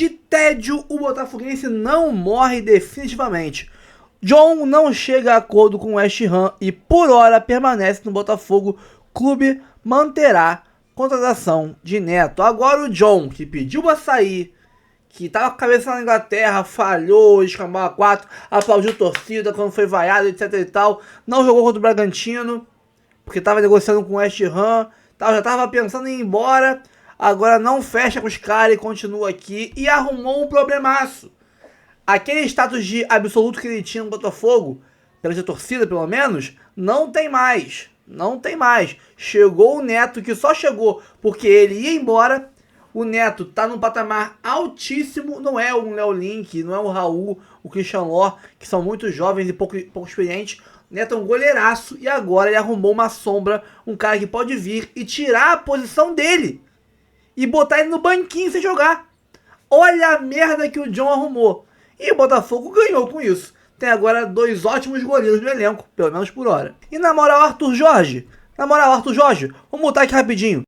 De tédio, o botafoguense não morre definitivamente. John não chega a acordo com o West Ham e por hora permanece no Botafogo. Clube manterá contratação de Neto. Agora o John, que pediu pra sair, que tava com a cabeça na Inglaterra, falhou, escambau a 4, aplaudiu torcida quando foi vaiado, etc e tal, não jogou contra o Bragantino, porque tava negociando com o West Ham, já tava pensando em ir embora, agora não fecha com os caras e continua aqui e arrumou um problemaço. Aquele status de absoluto que ele tinha no Botafogo, pela torcida pelo menos, não tem mais. Não tem mais. Chegou o Neto, que só chegou porque ele ia embora. O Neto tá num patamar altíssimo. Não é o Léo Link, não é o Raul, o Christian Lor, que são muito jovens e pouco experientes. O Neto é um goleiraço e agora ele arrumou uma sombra, um cara que pode vir e tirar a posição dele e botar ele no banquinho sem jogar. Olha a merda que o John arrumou. E o Botafogo ganhou com isso. Tem agora 2 ótimos goleiros no elenco, pelo menos por hora. E na moral, Arthur Jorge, vamos botar aqui rapidinho.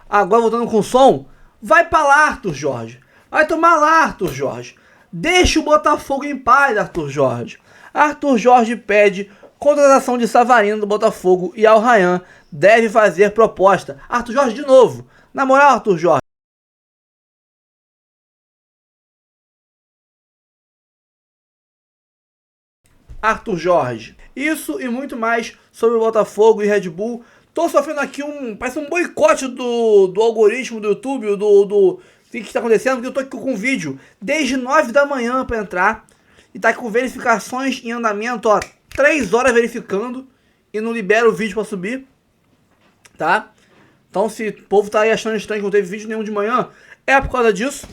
Agora voltando com o som, vai pra lá, Arthur Jorge. Vai tomar lá, Arthur Jorge. Deixa o Botafogo em paz, Arthur Jorge. Arthur Jorge pede contratação de Savarino do Botafogo e Al Rayyan deve fazer proposta. Arthur Jorge de novo. Na moral, Arthur Jorge. Arthur Jorge. Isso e muito mais sobre o Botafogo e Red Bull. Tô sofrendo aqui parece um boicote do algoritmo do YouTube, do que está acontecendo, porque eu tô aqui com um vídeo desde 9 da manhã para entrar e tá com verificações em andamento, ó, 3 horas verificando e não libera o vídeo para subir, tá? Então se o povo tá aí achando estranho que não teve vídeo nenhum de manhã, é por causa disso.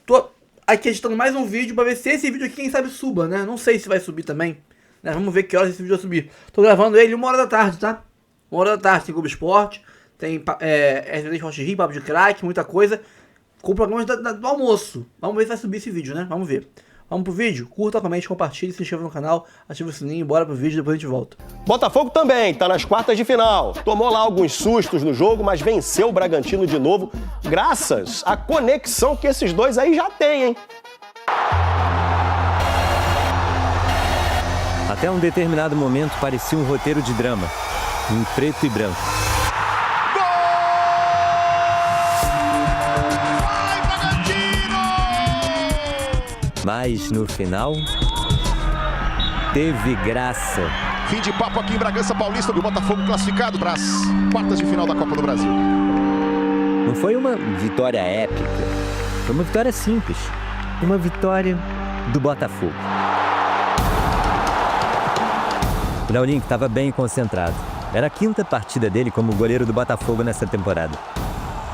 Tô aqui editando mais um vídeo pra ver se esse vídeo aqui, quem sabe, suba, né? Não sei se vai subir também, né? Vamos ver que horas esse vídeo vai subir. Tô gravando ele 1 hora da tarde, tá? 1 hora da tarde, tem Globo Esporte, tem SBT Esporte Rio, Papo de Craque, muita coisa. Com programas do almoço. Vamos ver se vai subir esse vídeo, né? Vamos ver. Vamos pro vídeo? Curta, comente, compartilhe, se inscreva no canal, ative o sininho, bora pro vídeo, depois a gente volta. Botafogo também tá nas quartas de final. Tomou lá alguns sustos no jogo, mas venceu o Bragantino de novo, graças à conexão que esses dois aí já têm, hein? Até um determinado momento parecia um roteiro de drama, em preto e branco. Mas no final, teve graça. Fim de papo aqui em Bragança Paulista, do Botafogo classificado para as quartas de final da Copa do Brasil. Não foi uma vitória épica, foi uma vitória simples. Uma vitória do Botafogo. O Léo Link estava bem concentrado. Era a 5ª partida dele como goleiro do Botafogo nessa temporada.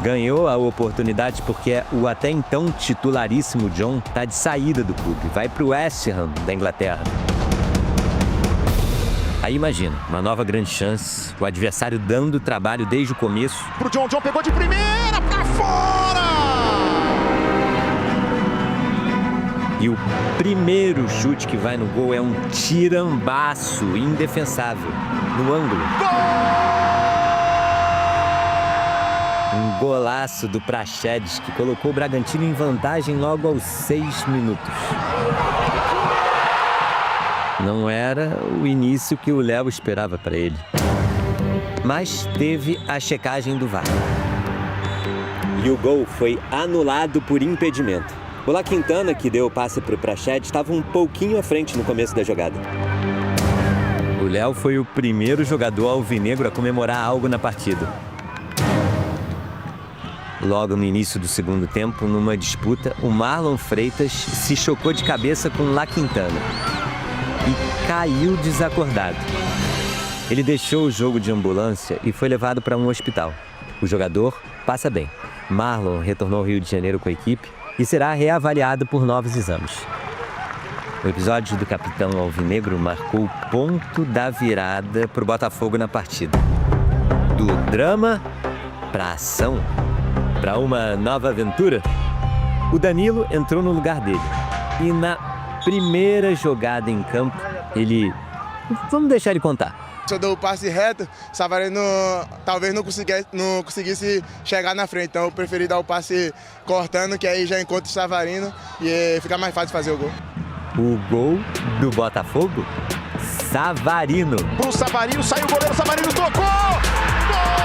Ganhou a oportunidade porque o até então titularíssimo John está de saída do clube. Vai para o West Ham da Inglaterra. Aí imagina, uma nova grande chance, o adversário dando trabalho desde o começo. Pro John pegou de primeira pra fora! E o primeiro chute que vai no gol é um tirambaço indefensável, no ângulo. Um golaço do Praxedes que colocou o Bragantino em vantagem logo aos 6 minutos. Não era o início que o Léo esperava para ele. Mas teve a checagem do VAR. E o gol foi anulado por impedimento. O La Quintana, que deu o passe para o Praxedes, estava um pouquinho à frente no começo da jogada. O Léo foi o primeiro jogador alvinegro a comemorar algo na partida. Logo no início do segundo tempo, numa disputa, o Marlon Freitas se chocou de cabeça com o La Quintana e caiu desacordado. Ele deixou o jogo de ambulância e foi levado para um hospital. O jogador passa bem. Marlon retornou ao Rio de Janeiro com a equipe e será reavaliado por novos exames. O episódio do capitão alvinegro marcou o ponto da virada para o Botafogo na partida. Do drama para a ação, para uma nova aventura, o Danilo entrou no lugar dele. E na primeira jogada em campo, ele... Vamos deixar ele contar. Se eu dou o passe reto, o Savarino talvez não conseguisse chegar na frente. Então eu preferi dar o passe cortando, que aí já encontro o Savarino e fica mais fácil fazer o gol. O gol do Botafogo? Savarino. Pro Savarino, saiu o goleiro, Savarino tocou! Gol!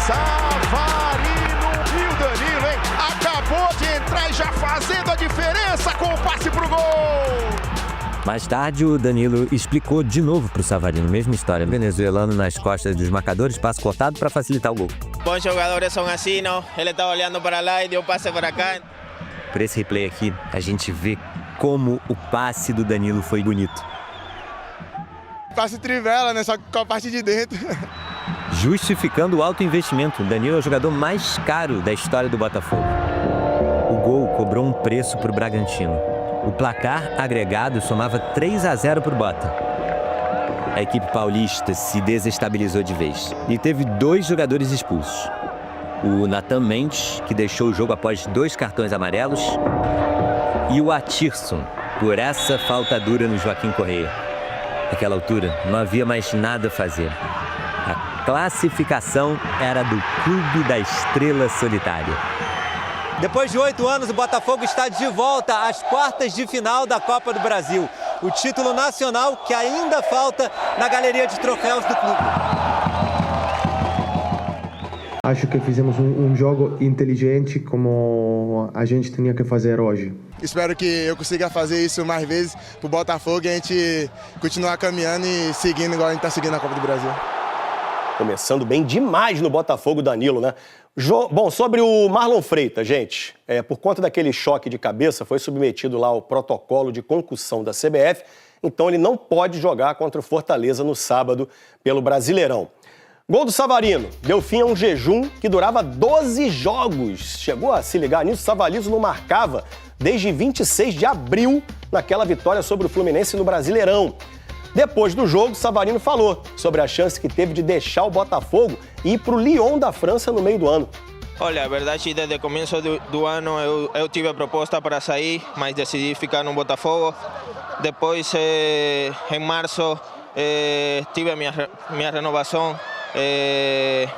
Savarino e o Danilo, hein? Acabou de entrar e já fazendo a diferença com o passe pro gol! Mais tarde, o Danilo explicou de novo pro Savarino, mesma história. Venezuelano nas costas dos marcadores, passe cortado para facilitar o gol. Bons jogadores são assim, não? Ele estava olhando para lá e deu passe para cá. Por esse replay aqui, a gente vê como o passe do Danilo foi bonito. Passe trivela, né? Só com a parte de dentro. Justificando o alto investimento, o Danilo é o jogador mais caro da história do Botafogo. O gol cobrou um preço para o Bragantino. O placar agregado somava 3-0 para o Bota. A equipe paulista se desestabilizou de vez e teve 2 jogadores expulsos. O Nathan Mendes, que deixou o jogo após 2 cartões amarelos, e o Atirson, por essa falta dura no Joaquim Correia. Naquela altura, não havia mais nada a fazer. A classificação era do Clube da Estrela Solitária. Depois de 8 anos, o Botafogo está de volta às quartas de final da Copa do Brasil. O título nacional que ainda falta na galeria de troféus do clube. Acho que fizemos um jogo inteligente como a gente tinha que fazer hoje. Espero que eu consiga fazer isso mais vezes pro Botafogo e a gente continuar caminhando e seguindo igual a gente está seguindo a Copa do Brasil. Começando bem demais no Botafogo, Danilo, né? Bom, sobre o Marlon Freitas, gente, por conta daquele choque de cabeça, foi submetido lá ao protocolo de concussão da CBF, então ele não pode jogar contra o Fortaleza no sábado pelo Brasileirão. Gol do Savarino, deu fim a um jejum que durava 12 jogos. Chegou a se ligar nisso, Savarino não marcava desde 26 de abril naquela vitória sobre o Fluminense no Brasileirão. Depois do jogo, Savarino falou sobre a chance que teve de deixar o Botafogo e ir para o Lyon da França no meio do ano. Olha, a verdade, desde o começo do ano eu tive a proposta para sair, mas decidi ficar no Botafogo. Depois, em março, tive a minha renovação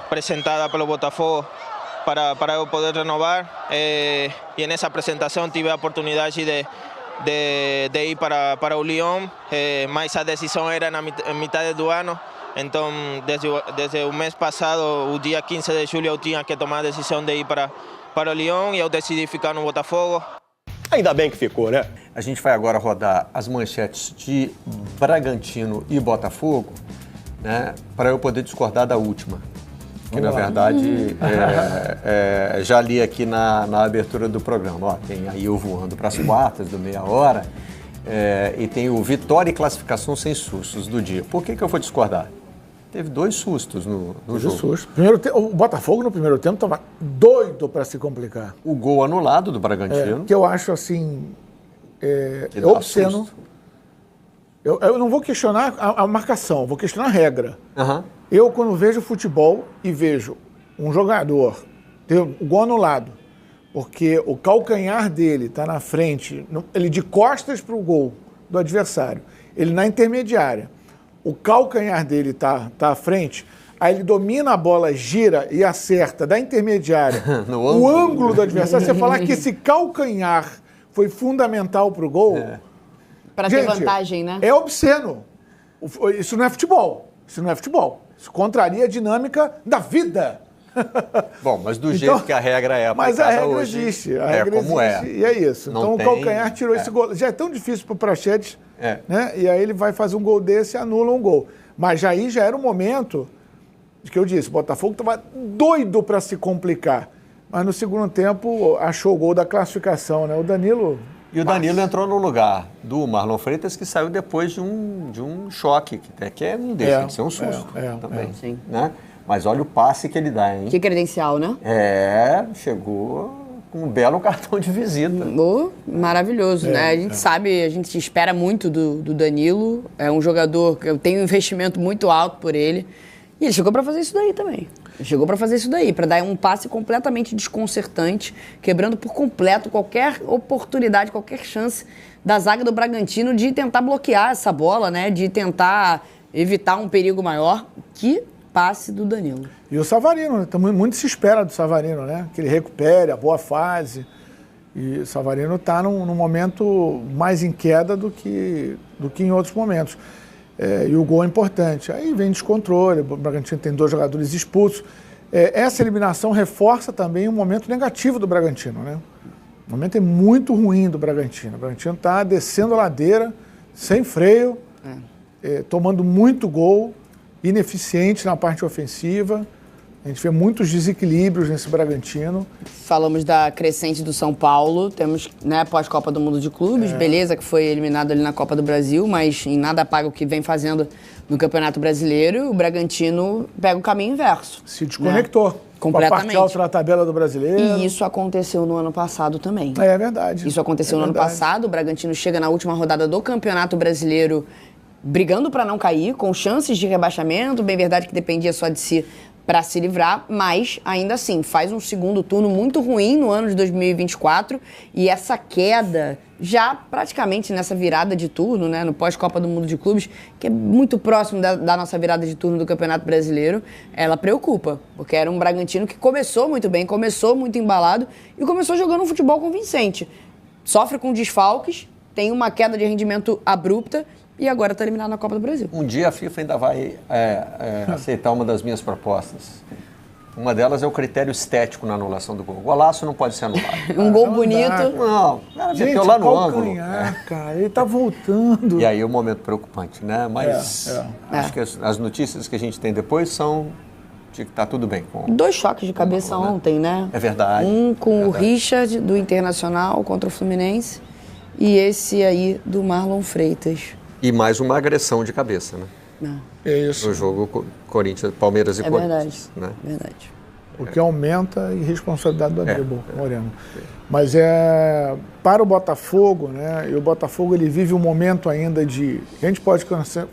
apresentada pelo Botafogo para eu poder renovar. E nessa apresentação tive a oportunidade de ir para o Lyon, mas a decisão era na metade do ano. Então, desde o mês passado, o dia 15 de julho, eu tinha que tomar a decisão de ir para o Lyon e eu decidi ficar no Botafogo. Ainda bem que ficou, né? A gente vai agora rodar as manchetes de Bragantino e Botafogo, né, para eu poder discordar da última. Que, na verdade, já li aqui na abertura do programa. Ó, tem aí o voando para as quartas do meia hora e tem o vitória e classificação sem sustos do dia. Por que eu vou discordar? Teve 2 sustos no jogo. Susto. O Botafogo no primeiro tempo estava doido para se complicar. O gol anulado do Bragantino. Que eu acho assim obsceno. Eu não vou questionar a marcação, vou questionar a regra. Uhum. Eu, quando vejo futebol e vejo um jogador ter o gol anulado, porque o calcanhar dele está na frente, ele de costas para o gol do adversário, ele na intermediária, o calcanhar dele está à frente, aí ele domina a bola, gira e acerta da intermediária o ângulo do adversário, você falar que esse calcanhar foi fundamental para o gol... Para ter vantagem, né? É obsceno. Isso não é futebol. Isso contraria a dinâmica da vida. Bom, mas do jeito que a regra é aplicada hoje... Mas a regra existe. A regra como existe, e é isso. Não então o calcanhar tirou esse gol. Já é tão difícil para o Prachedes, né? E aí ele vai fazer um gol desse e anula um gol. Mas aí já era o momento de que eu disse, o Botafogo estava doido para se complicar. Mas no segundo tempo achou o gol da classificação, né? O Danilo... E o Danilo entrou no lugar do Marlon Freitas, que saiu depois de um choque, que não deixa de ser um susto também. Sim. Né? Mas olha o passe que ele dá, hein? Que credencial, né? Chegou com um belo cartão de visita. Maravilhoso, né? A gente sabe, a gente espera muito do Danilo. É um jogador que eu tenho um investimento muito alto por ele. E ele chegou para fazer isso daí também. Chegou para fazer isso daí, para dar um passe completamente desconcertante, quebrando por completo qualquer oportunidade, qualquer chance da zaga do Bragantino de tentar bloquear essa bola, né? De tentar evitar um perigo maior. Que passe do Danilo. E o Savarino, né? Muito se espera do Savarino, né? Que ele recupere a boa fase. E o Savarino está num momento mais em queda do que em outros momentos. E o gol é importante. Aí vem descontrole, o Bragantino tem 2 jogadores expulsos. Essa eliminação reforça também um momento negativo do Bragantino, né? O momento é muito ruim do Bragantino. O Bragantino está descendo a ladeira, sem freio, tomando muito gol, ineficiente na parte ofensiva. A gente vê muitos desequilíbrios nesse Bragantino. Falamos da crescente do São Paulo, temos, né, pós-Copa do Mundo de Clubes, beleza que foi eliminado ali na Copa do Brasil, mas em nada paga o que vem fazendo no Campeonato Brasileiro. O Bragantino pega o caminho inverso. Se desconectou. Né? Completamente. Com a parte alta da tabela do Brasileiro. E isso aconteceu no ano passado também. É verdade. Isso aconteceu no ano passado. O Bragantino chega na última rodada do Campeonato Brasileiro brigando para não cair, com chances de rebaixamento. Bem verdade que dependia só de si para se livrar, mas ainda assim faz um segundo turno muito ruim no ano de 2024 e essa queda já praticamente nessa virada de turno, né, no pós-Copa do Mundo de Clubes, que é muito próximo da nossa virada de turno do Campeonato Brasileiro, ela preocupa, porque era um Bragantino que começou muito bem, começou muito embalado e começou jogando um futebol convincente. Sofre com desfalques, tem uma queda de rendimento abrupta e agora está eliminado na Copa do Brasil. Um dia a FIFA ainda vai aceitar uma das minhas propostas. Uma delas é o critério estético na anulação do gol. O golaço não pode ser anulado. Um gol bonito. Não, gente, lá no ângulo. Cara, ele tá voltando. E aí é um momento preocupante, né? Mas acho que as notícias que a gente tem depois são de que tá tudo bem. 2 choques de cabeça ontem, né? É verdade. Um com o Richard, do Internacional, contra o Fluminense, e esse aí do Marlon Freitas. E mais uma agressão de cabeça, né? Não. É isso. No jogo Palmeiras e Corinthians. É verdade. O que aumenta a irresponsabilidade do Aníbal Moreno. Mas para o Botafogo, né? E o Botafogo ele vive um momento ainda de... A gente pode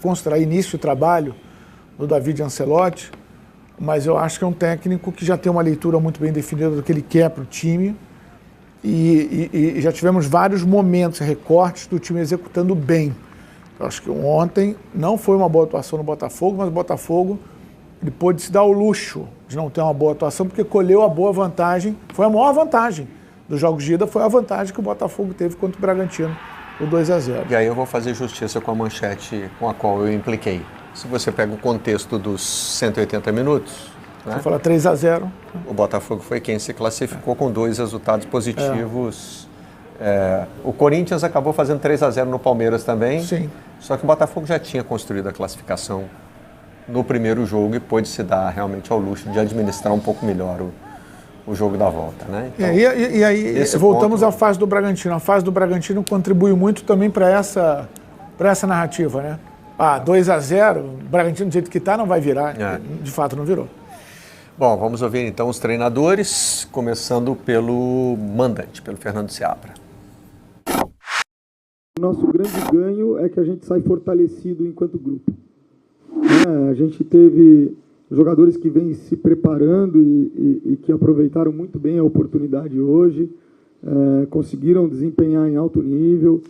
considerar início de trabalho do David Ancelotti, mas eu acho que é um técnico que já tem uma leitura muito bem definida do que ele quer para o time. E já tivemos vários momentos, recortes do time executando bem. Eu acho que ontem não foi uma boa atuação no Botafogo, mas o Botafogo ele pôde se dar o luxo de não ter uma boa atuação, porque colheu a boa vantagem, foi a maior vantagem dos jogos de ida, foi a vantagem que o Botafogo teve contra o Bragantino, o 2-0. E aí eu vou fazer justiça com a manchete com a qual eu impliquei. Se você pega o contexto dos 180 minutos... Você fala 3-0. O Botafogo foi quem se classificou com 2 resultados positivos. O Corinthians acabou fazendo 3-0 no Palmeiras também. Sim. Só que o Botafogo já tinha construído a classificação no primeiro jogo e pôde se dar realmente ao luxo de administrar um pouco melhor o jogo da volta, né? Então, e aí voltamos à fase do Bragantino. A fase do Bragantino contribuiu muito também para essa narrativa, né? 2-0, o Bragantino do jeito que está não vai virar. De fato não virou. Bom, vamos ouvir então os treinadores, começando pelo mandante, pelo Fernando Seabra. O nosso grande ganho é que a gente sai fortalecido enquanto grupo. A gente teve jogadores que vêm se preparando e que aproveitaram muito bem a oportunidade hoje, conseguiram desempenhar em alto nível,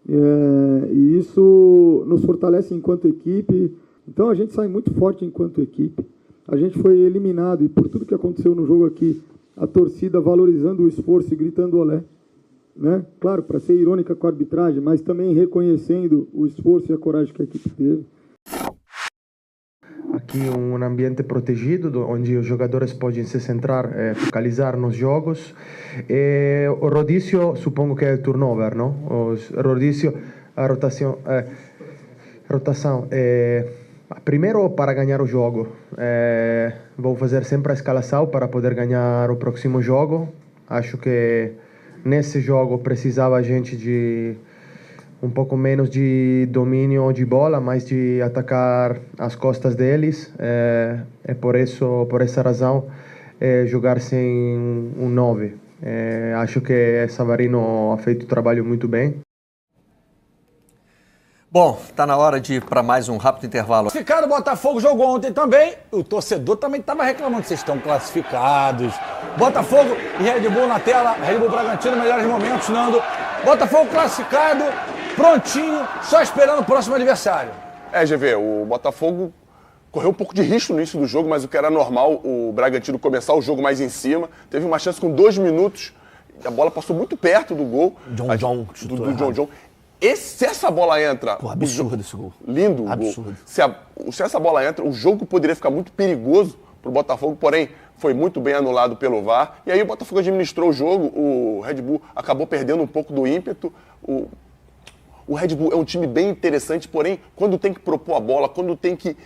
e isso nos fortalece enquanto equipe. Então a gente sai muito forte enquanto equipe. A gente foi eliminado e por tudo que aconteceu no jogo aqui, a torcida valorizando o esforço e gritando olé. Né? Claro, para ser irônica com a arbitragem, mas também reconhecendo o esforço e a coragem que a equipe teve. Aqui um ambiente protegido, onde os jogadores podem se centrar, focalizar nos jogos. O rodízio, supongo que é o turnover, não? O rodízio, a rotação. Primeiro, para ganhar o jogo, vou fazer sempre a escalação para poder ganhar o próximo jogo. Acho que nesse jogo precisava a gente de um pouco menos de domínio de bola, mais de atacar as costas deles. Por essa razão, jogar sem um 9. Acho que Savarino ha feito o trabalho muito bem. Bom, tá na hora de ir para mais um rápido intervalo. Classificado, o Botafogo jogou ontem também. O torcedor também estava reclamando que vocês estão classificados. Botafogo e Red Bull na tela. Red Bull Bragantino, melhores momentos, Nando. Botafogo classificado, prontinho, só esperando o próximo adversário. GV, o Botafogo correu um pouco de risco no início do jogo, mas o que era normal, o Bragantino começar o jogo mais em cima. Teve uma chance com 2 minutos, a bola passou muito perto do gol. Do John. Se essa bola entra... Pô, absurdo esse gol. Lindo o absurdo. Gol. Se essa bola entra, o jogo poderia ficar muito perigoso pro Botafogo, porém foi muito bem anulado pelo VAR. E aí o Botafogo administrou o jogo, o Red Bull acabou perdendo um pouco do ímpeto. O Red Bull é um time bem interessante, porém, quando tem que propor a bola, quando tem que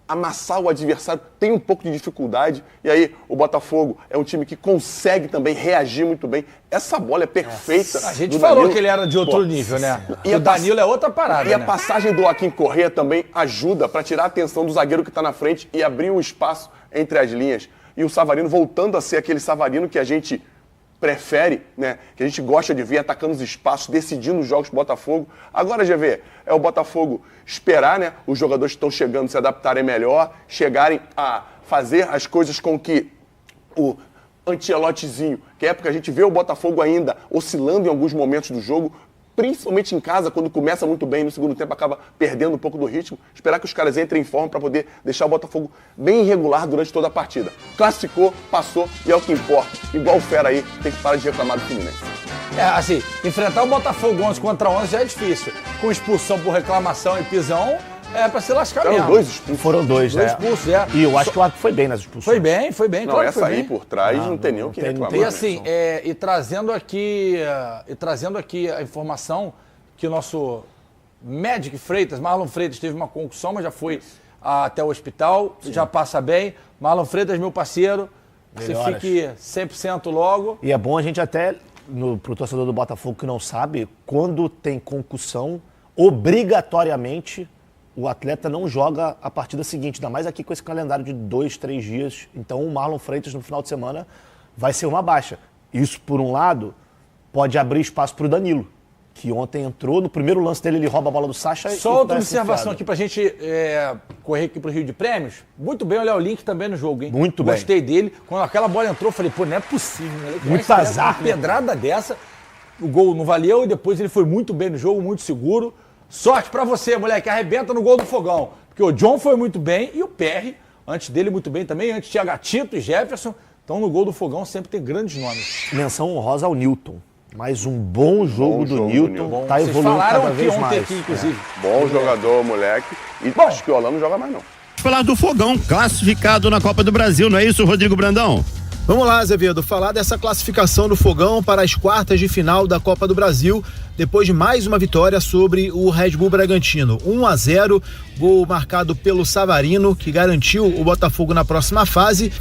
amassar o adversário, tem um pouco de dificuldade. E aí o Botafogo é um time que consegue também reagir muito bem. Essa bola é perfeita. A gente falou que ele era de outro nível, né? E o Danilo é outra parada, E a passagem do Joaquim Correa também ajuda para tirar a atenção do zagueiro que está na frente e abrir um espaço entre as linhas. E o Savarino voltando a ser aquele Savarino que a gente prefere, né? Que a gente gosta de ver atacando os espaços, decidindo os jogos do Botafogo. Agora, GV, é o Botafogo esperar, né? Os jogadores que estão chegando se adaptarem melhor, chegarem a fazer as coisas com que o Ancelottizinho, que é porque a gente vê o Botafogo ainda oscilando em alguns momentos do jogo, principalmente em casa, quando começa muito bem, no segundo tempo acaba perdendo um pouco do ritmo. Esperar que os caras entrem em forma para poder deixar o Botafogo bem irregular durante toda a partida. Classificou, passou e é o que importa. Igual o Fera aí, tem que parar de reclamar do Fluminense. Assim, enfrentar o Botafogo 11 contra 11 já é difícil. Com expulsão por reclamação e pisão, é pra se lascar mesmo. Foram 2 expulsos. Foram dois expulsos, E eu acho que o árbitro foi bem nas expulsões. Foi bem. Não, claro essa aí bem. Por trás não tem nem o que reclamar. E assim, e trazendo aqui a informação que o nosso Magic Freitas, Marlon Freitas, teve uma concussão, mas já foi até o hospital, já passa bem. Marlon Freitas, meu parceiro, você fique 100% logo. E é bom a gente até, pro torcedor do Botafogo que não sabe, quando tem concussão, obrigatoriamente o atleta não joga a partida seguinte, ainda mais aqui com esse calendário de 2, 3 dias. Então o Marlon Freitas no final de semana vai ser uma baixa. Isso, por um lado, pode abrir espaço para o Danilo, que ontem entrou, no primeiro lance dele ele rouba a bola do Sacha. Só outra observação aqui pra gente correr aqui pro Rio de Prêmios. Muito bem, olha o link também no jogo, hein? Muito bem. Gostei dele. Quando aquela bola entrou, eu falei, pô, não é possível, né? Muito azar. Uma pedrada dessa, o gol não valeu e depois ele foi muito bem no jogo, muito seguro. Sorte pra você, moleque, arrebenta no gol do Fogão. Porque o John foi muito bem e o Perry, antes dele, muito bem também. Antes tinha Gatito e Jefferson. Então no gol do Fogão sempre tem grandes nomes. Menção honrosa ao Newton. Mais um bom jogo do Newton. Tá evoluindo cada vez mais. Aqui, inclusive. Bom jogador, moleque. E acho que o Holanda não joga mais, não. Falar do Fogão, classificado na Copa do Brasil, não é isso, Rodrigo Brandão? Vamos lá, Azevedo, falar dessa classificação do Fogão para as quartas de final da Copa do Brasil, depois de mais uma vitória sobre o Red Bull Bragantino. 1-0, gol marcado pelo Savarino, que garantiu o Botafogo na próxima fase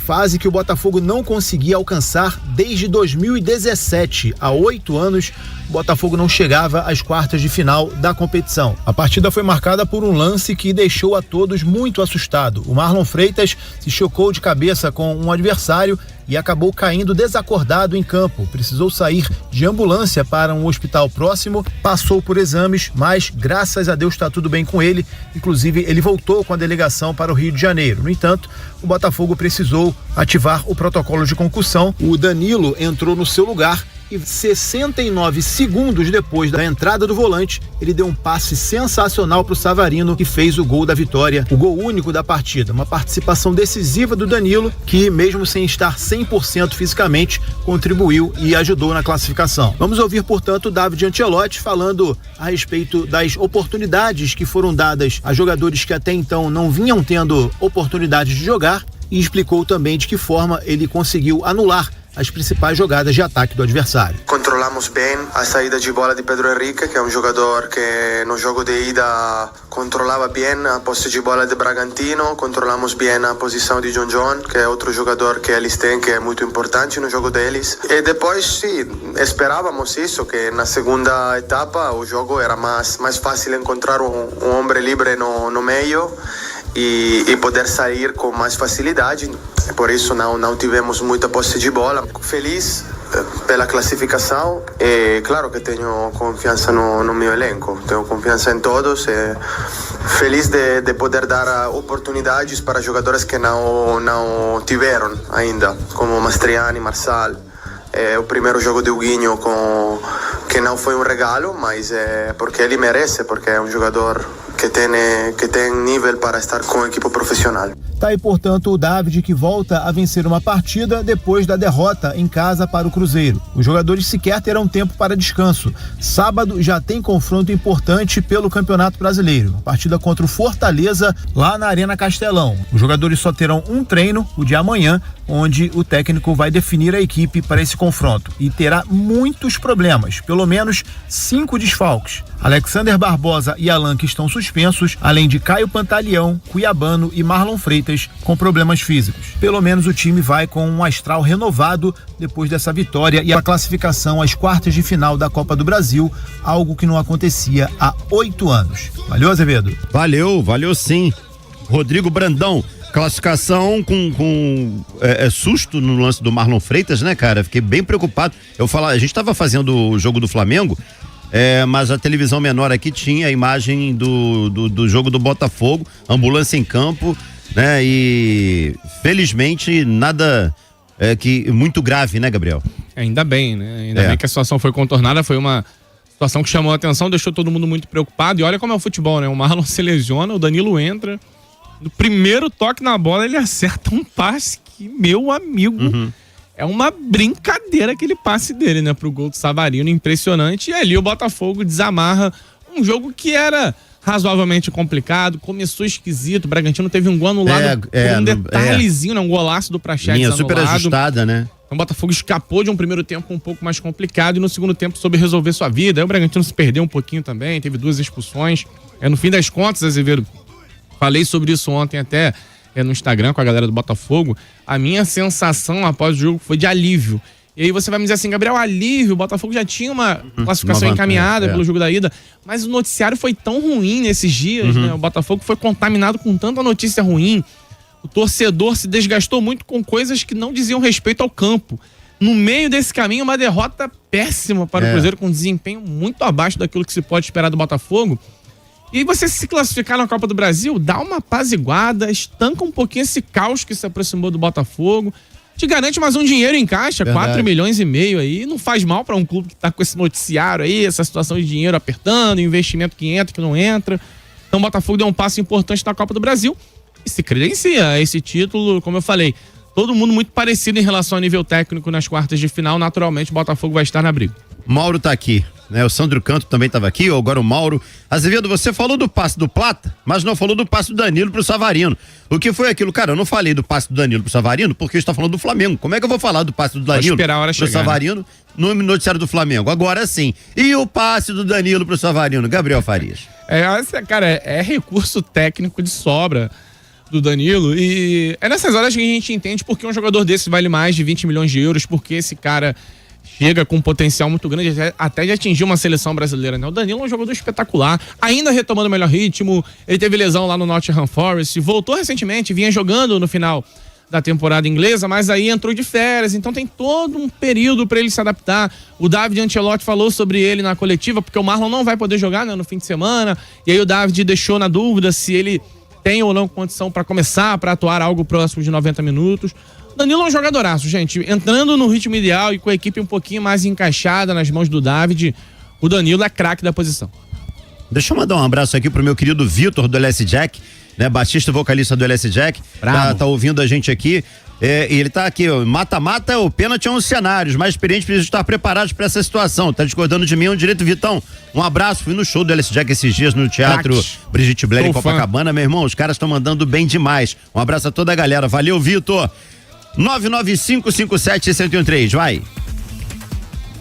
que o Botafogo não conseguia alcançar desde 2017. Há 8 anos, o Botafogo não chegava às quartas de final da competição. A partida foi marcada por um lance que deixou a todos muito assustado. O Marlon Freitas se chocou de cabeça com um adversário e acabou caindo desacordado em campo. Precisou sair de ambulância para um hospital próximo, passou por exames, mas graças a Deus está tudo bem com ele. Inclusive, ele voltou com a delegação para o Rio de Janeiro. No entanto, o Botafogo precisou ativar o protocolo de concussão. O Danilo entrou no seu lugar e 69 segundos depois da entrada do volante, ele deu um passe sensacional para o Savarino, que fez o gol da vitória, o gol único da partida. Uma participação decisiva do Danilo, que mesmo sem estar 100% fisicamente, contribuiu e ajudou na classificação. Vamos ouvir, portanto, o David Ancelotti falando a respeito das oportunidades que foram dadas a jogadores que até então não vinham tendo oportunidades de jogar e explicou também de que forma ele conseguiu anular as principais jogadas de ataque do adversário. Controlamos bem a saída de bola de Pedro Henrique, que é um jogador que no jogo de ida controlava bem a posse de bola de Bragantino. Controlamos bem a posição de John, que é outro jogador que eles têm, que é muito importante no jogo deles. E depois, sim, esperávamos isso, que na segunda etapa o jogo era mais fácil encontrar um homem livre no meio e poder sair com mais facilidade. Por isso não tivemos muita posse de bola. Feliz pela classificação e claro que tenho confiança no meu elenco, tenho confiança em todos e feliz de poder dar oportunidades para jogadores que não tiveram ainda, como Mastriani, Marçal. É o primeiro jogo de Huguinho que não foi um regalo, mas é porque ele merece, porque é um jogador que tem nível para estar com a equipe profissional. Tá aí, portanto, o David, que volta a vencer uma partida depois da derrota em casa para o Cruzeiro. Os jogadores sequer terão tempo para descanso. Sábado já tem confronto importante pelo Campeonato Brasileiro. Partida contra o Fortaleza, lá na Arena Castelão. Os jogadores só terão um treino, o de amanhã, onde o técnico vai definir a equipe para esse confronto. E terá muitos problemas, pelo menos 5 desfalques. Alexander Barbosa e Alan, que estão suspensos, além de Caio Pantaleão, Cuiabano e Marlon Freitas, com problemas físicos. Pelo menos o time vai com um astral renovado depois dessa vitória e a classificação às quartas de final da Copa do Brasil, algo que não acontecia há 8 anos. Valeu, Azevedo? Valeu sim. Rodrigo Brandão, classificação com susto no lance do Marlon Freitas, né, cara? Fiquei bem preocupado. A gente tava fazendo o jogo do Flamengo, mas a televisão menor aqui tinha a imagem do jogo do Botafogo, ambulância em campo, né? E felizmente nada muito grave, né, Gabriel? Ainda bem, né? Ainda bem que a situação foi contornada, foi uma situação que chamou a atenção, deixou todo mundo muito preocupado. E olha como é o futebol, né? O Marlon se lesiona, o Danilo entra, no primeiro toque na bola ele acerta um passe que, meu amigo, é uma brincadeira aquele passe dele, né? Pro gol do Savarino, impressionante. E ali o Botafogo desamarra um jogo que era razoavelmente complicado, começou esquisito, o Bragantino teve um gol anulado por um detalhezinho, né? Um golaço do Praxedes linha anulado. Super ajustada, né? Então o Botafogo escapou de um primeiro tempo um pouco mais complicado e no segundo tempo soube resolver sua vida. Aí o Bragantino se perdeu um pouquinho também, teve 2 expulsões. No fim das contas, Azevedo, falei sobre isso ontem até no Instagram com a galera do Botafogo, a minha sensação após o jogo foi de alívio. E aí você vai me dizer assim, Gabriel, alívio, o Botafogo já tinha uma classificação encaminhada pelo jogo da ida, mas o noticiário foi tão ruim nesses dias, né? O Botafogo foi contaminado com tanta notícia ruim, o torcedor se desgastou muito com coisas que não diziam respeito ao campo. No meio desse caminho, uma derrota péssima para o Cruzeiro, com desempenho muito abaixo daquilo que se pode esperar do Botafogo. E você se classificar na Copa do Brasil, dá uma apaziguada, estanca um pouquinho esse caos que se aproximou do Botafogo, te garante mais um dinheiro em caixa, 4,5 milhões aí, não faz mal para um clube que tá com esse noticiário aí, essa situação de dinheiro apertando, investimento que entra, que não entra. Então o Botafogo deu um passo importante na Copa do Brasil e se credencia esse título, como eu falei, todo mundo muito parecido em relação ao nível técnico nas quartas de final, naturalmente o Botafogo vai estar na briga. Mauro tá aqui, né? O Sandro Canto também estava aqui, agora o Mauro. Azevedo, você falou do passe do Plata, mas não falou do passe do Danilo pro Savarino. O que foi aquilo? Cara, eu não falei do passe do Danilo pro Savarino porque eu estou falando do Flamengo. Como é que eu vou falar do passe do Danilo pro Savarino no noticiário do Flamengo? Agora sim. E o passe do Danilo pro Savarino? Gabriel Farias. É recurso técnico de sobra do Danilo e é nessas horas que a gente entende porque um jogador desse vale mais de 20 milhões de euros, porque esse cara chega com um potencial muito grande, até de atingir uma seleção brasileira, né? O Danilo é um jogador espetacular, ainda retomando o melhor ritmo, ele teve lesão lá no Nottingham Forest, voltou recentemente, vinha jogando no final da temporada inglesa, mas aí entrou de férias, então tem todo um período para ele se adaptar. O David Ancelotti falou sobre ele na coletiva, porque o Marlon não vai poder jogar, né, no fim de semana, e aí o David deixou na dúvida se ele tem ou não condição para começar, para atuar algo próximo de 90 minutos. Danilo é um jogadoraço, gente. Entrando no ritmo ideal e com a equipe um pouquinho mais encaixada nas mãos do David, o Danilo é craque da posição. Deixa eu mandar um abraço aqui pro meu querido Vitor do LS Jack, né? Baixista vocalista do LS Jack. Tá ouvindo a gente aqui. E ele tá aqui, ó, mata-mata, o pênalti é um cenário, os mais experientes precisam estar preparados para essa situação. Tá discordando de mim, é um direito, Vitão. Um abraço, fui no show do LS Jack esses dias no Teatro Brigitte Blair em Copacabana, meu irmão, os caras estão mandando bem demais. Um abraço a toda a galera, valeu, Vitor. 99557-1013, vai.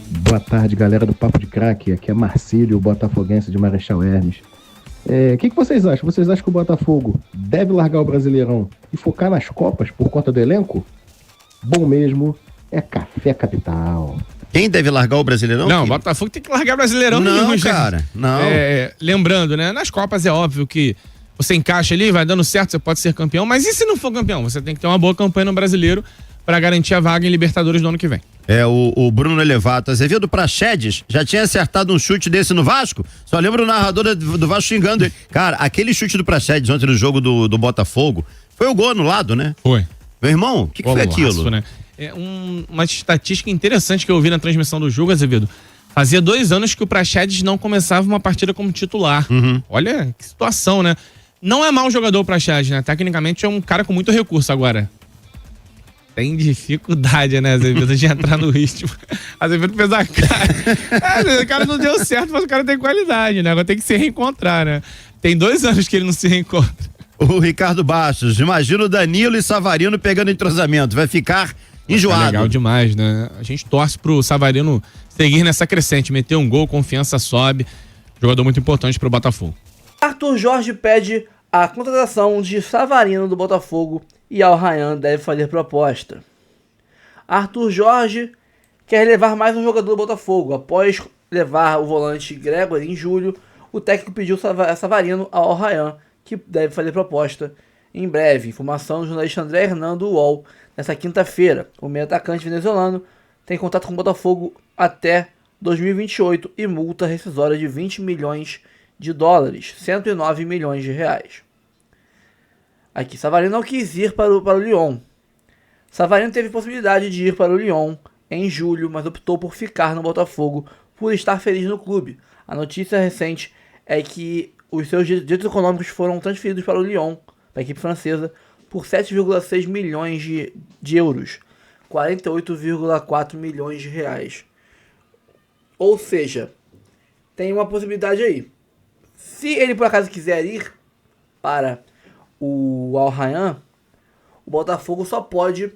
Boa tarde, galera do Papo de Craque. Aqui é Marcílio, botafoguense de Marechal Hermes. O que vocês acham? Vocês acham que o Botafogo deve largar o Brasileirão e focar nas Copas por conta do elenco? Bom mesmo é Café Capital. Quem deve largar o Brasileirão? Não, o Botafogo tem que largar o Brasileirão. Não, cara, não. Lembrando, né? Nas Copas é óbvio que você encaixa ali, vai dando certo, você pode ser campeão, mas e se não for campeão? Você tem que ter uma boa campanha no Brasileiro para garantir a vaga em Libertadores do ano que vem. O Bruno Elevato Azevedo Praxedes já tinha acertado um chute desse no Vasco? Só lembra o narrador do Vasco xingando ele. Cara, aquele chute do Praxedes ontem no jogo do Botafogo, foi o gol anulado, né? Foi. Meu irmão, o que foi aquilo? Né? É uma estatística interessante que eu vi na transmissão do jogo, Azevedo. Fazia 2 anos que o Praxedes não começava uma partida como titular. Olha que situação, né? Não é mau jogador o Praxedes, né? Tecnicamente é um cara com muito recurso. Agora, tem dificuldade, né, Azevedo, de entrar no ritmo. Azevedo fez a cara. O cara não deu certo, mas o cara tem qualidade, né? Agora tem que se reencontrar, né? Tem 2 anos que ele não se reencontra. O Ricardo Bastos, imagina o Danilo e Savarino pegando entrosamento. Vai ficar enjoado. Legal demais, né? A gente torce pro Savarino seguir nessa crescente, meter um gol, confiança sobe. Jogador muito importante pro Botafogo. Arthur Jorge pede a contratação de Savarino do Botafogo e Al Rayyan deve fazer proposta. Arthur Jorge quer levar mais um jogador do Botafogo. Após levar o volante Gregory em julho, o técnico pediu Savarino ao Al Rayyan, que deve fazer proposta em breve. Informação do jornalista André Hernando do UOL. Nessa quinta-feira, o meio atacante venezuelano tem contato com o Botafogo até 2028 e multa rescisória de 20 milhões de dólares, 109 milhões de reais. Aqui, Savarino não quis ir para o Lyon. Savarino teve possibilidade de ir para o Lyon em julho, mas optou por ficar no Botafogo por estar feliz no clube. A notícia recente é que os seus direitos econômicos foram transferidos para o Lyon, para a equipe francesa, por 7,6 milhões de euros, 48,4 milhões de reais. Ou seja, tem uma possibilidade aí. Se ele por acaso quiser ir para o Al Rayyan, o Botafogo só pode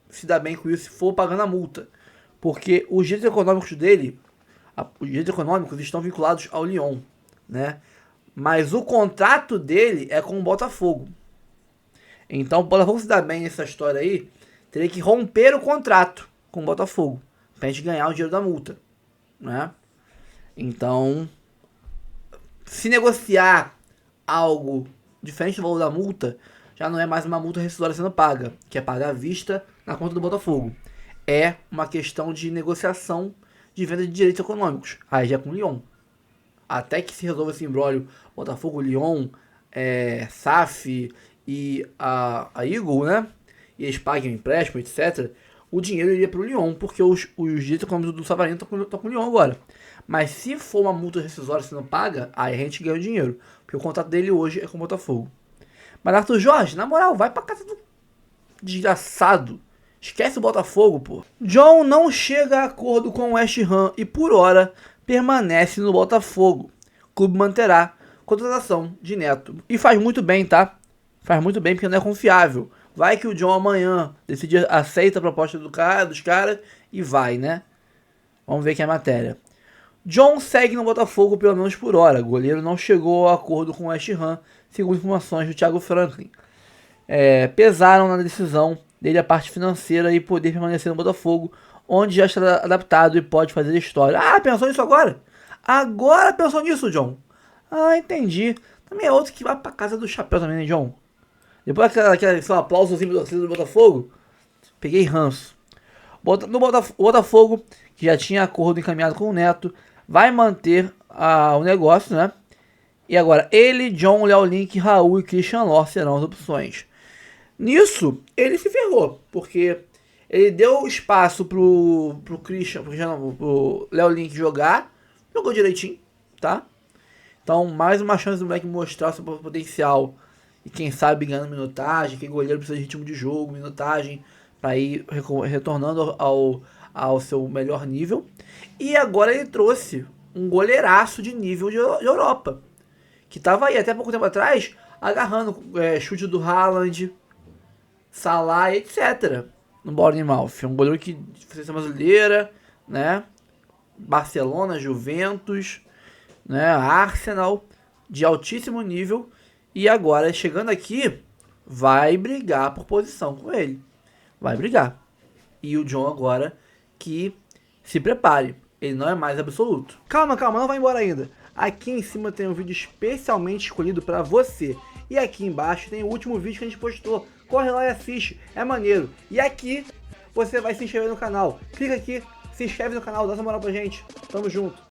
se dar bem com isso se for pagando a multa. Porque os direitos econômicos dele, os direitos econômicos estão vinculados ao Lyon, né? Mas o contrato dele é com o Botafogo. Então, o Botafogo se dar bem nessa história aí, teria que romper o contrato com o Botafogo pra gente ganhar o dinheiro da multa, né? Então, se negociar algo diferente do valor da multa, já não é mais uma multa rescisória sendo paga, que é pagar à vista na conta do Botafogo. É uma questão de negociação de venda de direitos econômicos. Aí já é com o Lyon. Até que se resolva esse imbróglio Botafogo, Lyon, SAF e a Eagle, né? E eles paguem o empréstimo, etc. O dinheiro iria para o Lyon, porque os direitos econômicos do Savarino estão com o Lyon agora. Mas se for uma multa rescisória sendo paga, aí a gente ganha o dinheiro. Porque o contrato dele hoje é com o Botafogo. Mas Arthur Jorge, na moral, vai pra casa do desgraçado. Esquece o Botafogo, pô. John não chega a acordo com o West Ham e por hora permanece no Botafogo. O clube manterá contratação de Neto. E faz muito bem, tá? Faz muito bem porque não é confiável. Vai que o John amanhã decidir, aceita a proposta dos caras e vai, né? Vamos ver aqui a matéria. John segue no Botafogo pelo menos por hora. O goleiro não chegou a acordo com o West Ham, segundo informações do Thiago Franklin. Pesaram na decisão dele a parte financeira e poder permanecer no Botafogo, onde já está adaptado e pode fazer história. Ah, pensou nisso agora? Agora pensou nisso, John? Ah, entendi. Também é outro que vai pra casa do chapéu também, né, John? Depois daquele aplausozinho do torcedor do Botafogo, peguei ranço. O Botafogo, que já tinha acordo encaminhado com o Neto, vai manter o negócio, né? E agora, ele, John, Léo Link, Raul e Christian Lor serão as opções. Nisso, ele se ferrou, porque ele deu espaço pro Léo Link jogar, jogou direitinho, tá? Então, mais uma chance do moleque mostrar seu potencial e quem sabe ganhando minutagem, que goleiro precisa de ritmo de jogo, minutagem, para ir retornando ao seu melhor nível. E agora ele trouxe um goleiraço de nível de Europa, que estava aí até pouco tempo atrás, agarrando chute do Haaland, Salah, etc. no Bournemouth. Um goleiro que seleção brasileira, né? Barcelona, Juventus, né? Arsenal, de altíssimo nível. E agora, chegando aqui, vai brigar por posição com ele. Vai brigar. E o John agora que se prepare. Ele não é mais absoluto. Calma, não vai embora ainda. Aqui em cima tem um vídeo especialmente escolhido para você. E aqui embaixo tem o último vídeo que a gente postou corre lá e assiste, é maneiro. E aqui você vai se inscrever no canal. Clica aqui, se inscreve no canal, dá essa moral pra gente. Tamo junto.